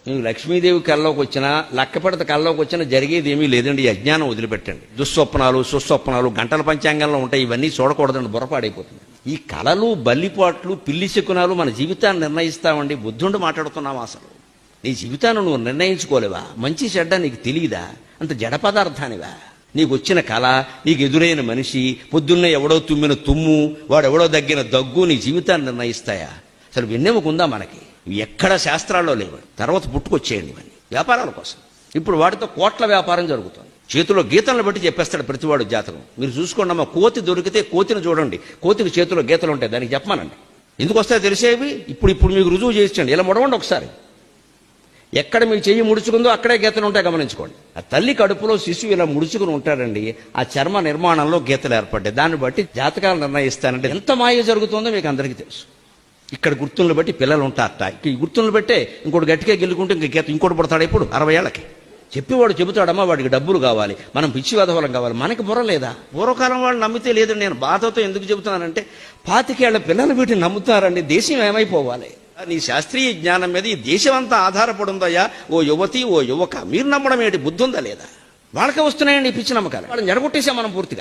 మీకు లక్ష్మీదేవి కల్లోకి వచ్చినా లక్కపెడత కల్లోకి వచ్చినా జరిగేది ఏమీ లేదండి. ఈ అజ్ఞానం వదిలిపెట్టండి. దుస్వప్నాలు సుస్వప్నాలు గంటల పంచాంగంలో ఉంటాయి. ఇవన్నీ చూడకూడదండి, బుర్రపాడైపోతుంది. ఈ కళలు బల్లిపాట్లు పిల్లి శకునాలు మన జీవితాన్ని నిర్ణయిస్తామండి. బుద్ధుండి మాట్లాడుతున్నావా? అసలు నీ జీవితాన్ని నువ్వు నిర్ణయించుకోలేవా? మంచి చెడ్డ నీకు తెలియదా? అంత జడ పదార్థానివా? నీకు వచ్చిన కళ, నీకు ఎదురైన మనిషి, పొద్దున్నే ఎవడో తుమ్మిన తుమ్ము, వాడెవడో దగ్గిన దగ్గు నీ జీవితాన్ని నిర్ణయిస్తాయా? అసలు విన్నెముకుందా మనకి? ఎక్కడ శాస్త్రాల్లో లేవు. తర్వాత పుట్టుకొచ్చేయండి ఇవన్నీ వ్యాపారాల కోసం. ఇప్పుడు వాటితో కోట్ల వ్యాపారం జరుగుతుంది. చేతిలో గీతలను బట్టి చెప్పేస్తాడు ప్రతివాడు జాతకం. మీరు చూసుకోండి అమ్మా, కోతి దొరికితే కోతిని చూడండి. కోతికి చేతిలో గీతలు ఉంటాయి, దానికి చెప్పమానండి. ఎందుకు వస్తాయో తెలిసేవి ఇప్పుడు మీకు రుజువు చేయించండి. ఇలా ముడవండి ఒకసారి. ఎక్కడ మీ చెయ్యి ముడుచుకుందో అక్కడే గీతలు ఉంటాయి, గమనించుకోండి. ఆ తల్లి కడుపులో శిశువు ఇలా ముడుచుకుని ఉంటాడండి. ఆ చర్మ నిర్మాణంలో గీతలు ఏర్పడ్డాయి. దాన్ని బట్టి జాతకాలు నిర్ణయిస్తానంటే ఎంత మాయ జరుగుతుందో మీకు అందరికీ తెలుసు. ఇక్కడ గుర్తులను బట్టి పిల్లలు ఉంటారట. ఈ గుర్తులను బట్టే ఇంకోటి గట్టిగా గెలుకుంటే ఇంక గీత ఇంకోటి పడతాడు. ఇప్పుడు 60 ఏళ్ళకి చెప్పేవాడు చెబుతాడమ్మా, వాడికి డబ్బులు కావాలి, మనం పిచ్చి వెధవలం కావాలి. మనకి బుర్ర లేదా? పూర్వకాలం వాళ్ళు నమ్మితే లేదండి. నేను బాధతో ఎందుకు చెబుతున్నానంటే 25 ఏళ్ల పిల్లలు వీటిని నమ్ముతారండి. దేశం ఏమైపోవాలి? నీ శాస్త్రీయ జ్ఞానం మీద ఈ దేశం అంతా ఆధారపడి ఉందయ్యా. ఓ యువతి, ఓ యువక, మీరు నమ్మడం ఏంటి? బుద్ధి ఉందా లేదా? వాళ్ళకే వస్తున్నాయండి ఈ పిచ్చి నమ్మకాలు. వాళ్ళని జడగొట్టేసాం మనం పూర్తిగా.